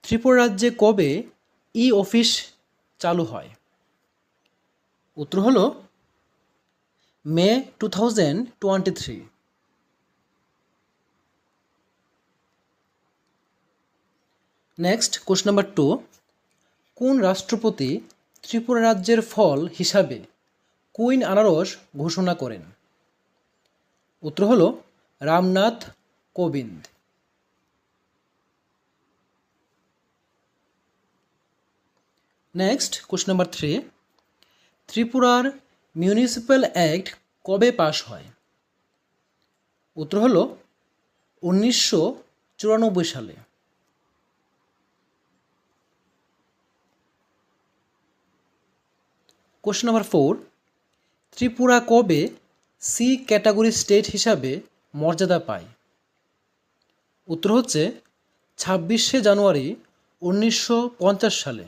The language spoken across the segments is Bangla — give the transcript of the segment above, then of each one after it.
ত্রিপুরা রাজ্যে কবে ই অফিস চালু হয়? উত্তর হলো মে 2023। নেক্সট কোশ্চেন নাম্বার 2, কোন রাষ্ট্রপতি ত্রিপুরা রাজ্যের ফল হিসাবে কুইন আনারস ঘোষণা করেন? উত্তর হলো Ramnath Kovind. Next question number 3, ত্রিপুরার মিউনিসিপ্যাল অ্যাক্ট কবে পাশ হয়? উত্তর হলো 1994 সালে। কোশ্চেন নাম্বার 4, ত্রিপুরা কবে সি ক্যাটাগরি স্টেট হিসাবে মর্যাদা পায়? উত্তর হচ্ছে 26শে জানুয়ারি 1950 সালে।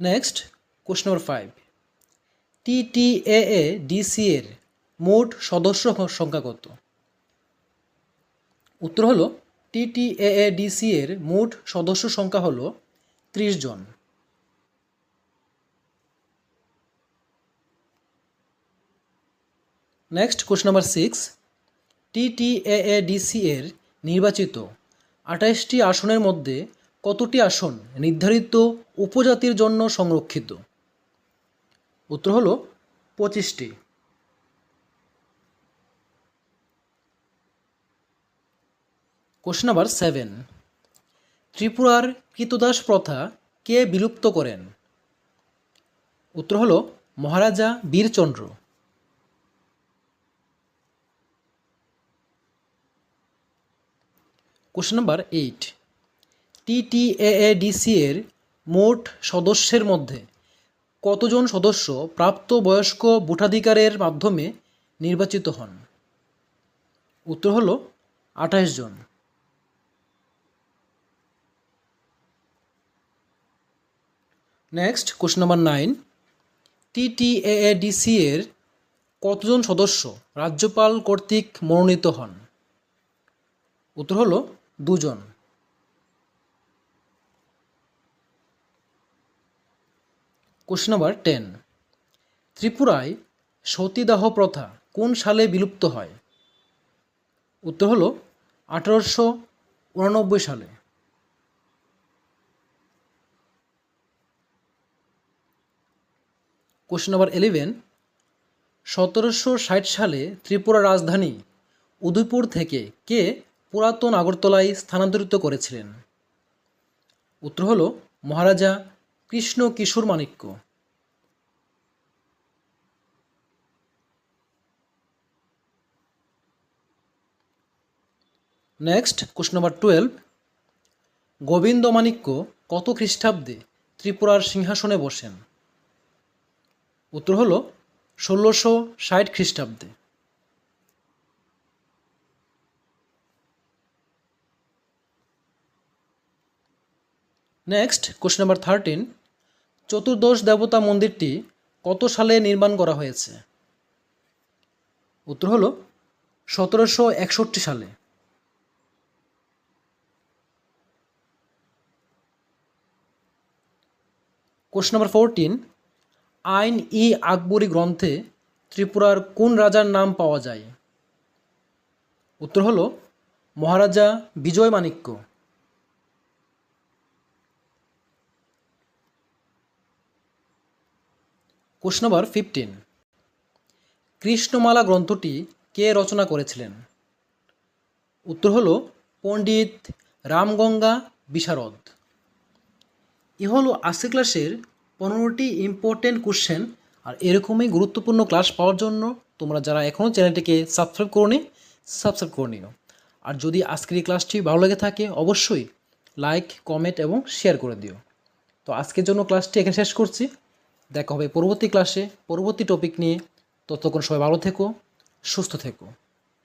নেক্সট কোশ্চেন নাম্বার 5, TTAADC এর মোট সদস্য সংখ্যা কত? উত্তর হলো TTAADC এর মোট সদস্য সংখ্যা হলো 30 জন। নেক্সট কোশ্চেন নাম্বার 6, TTAADC এর নির্বাচিত 28টি আসনের মধ্যে কতটি আসন নির্ধারিত উপজাতির জন্য সংরক্ষিত? উত্তর হলো 25টি। কোশ্চেন নাম্বার 7, ত্রিপুরার কৃতদাস প্রথা কে বিলুপ্ত করেন? উত্তর হলো মহারাজা বীরচন্দ্র। কোশ্চেন নাম্বার 8, TTAADC এর মোট সদস্যের মধ্যে কতজন সদস্য প্রাপ্তবয়স্ক ভোটাধিকারের মাধ্যমে নির্বাচিত হন? উত্তর হলো 28 জন। নেক্সট কোশ্চেন নাম্বার 9, TTAADC এর কতজন সদস্য রাজ্যপাল কর্তৃক মনোনীত হন? উত্তর হলো 2 জন। কোশ্চেন নাম্বার 10, ত্রিপুরায় সতীদাহ প্রথা কোন সালে বিলুপ্ত হয়? উত্তর হলো 1889 সালে। কোশ্চেন নাম্বার 11, 1760 সালে ত্রিপুরা রাজধানী উদয়পুর থেকে কে পুরাতন আগরতলায় স্থানান্তরিত করেছিলেন? উত্তর হলো Maharaja Krishna Kishore Manikya. Next question number 12, Govindamanikya কত খ্রিস্টাব্দে ত্রিপুরার সিংহাসনে বসেন? উত্তর হলো 1660 খ্রিস্টাব্দে। নেক্সট কোশ্চেন নাম্বার 13, চতুর্দশ দেবতা মন্দিরটি কত সালে নির্মাণ করা হয়েছে? উত্তর হলো 1761 সালে। কোশ্চেন নাম্বার 14, আইন ই আকবরী গ্রন্থে ত্রিপুরার কোন রাজার নাম পাওয়া যায়? উত্তর হলো মহারাজা বিজয় মাণিক্য। কোশ্চেন নাম্বার 15, কৃষ্ণমালা গ্রন্থটি কে রচনা করেছিলেন? উত্তর হলো পণ্ডিত রামগঙ্গা বিশারদ। এ হলো আজকের ক্লাসের 15টি ইম্পর্টেন্ট কোশ্চেন। আর এরকমই গুরুত্বপূর্ণ ক্লাস পাওয়ার জন্য তোমরা যারা এখনও চ্যানেলটিকে সাবস্ক্রাইব করোনি সাবস্ক্রাইব করে নিও। আর যদি আজকের এই ক্লাসটি ভালো লেগে থাকে অবশ্যই লাইক, কমেন্ট এবং শেয়ার করে দিও। তো আজকের জন্য ক্লাসটি এখানে শেষ করছি। দেখা হবে পরবর্তী ক্লাসে পরবর্তী টপিক নিয়ে। ততক্ষণ সবাই ভালো থেকো, সুস্থ থেকো।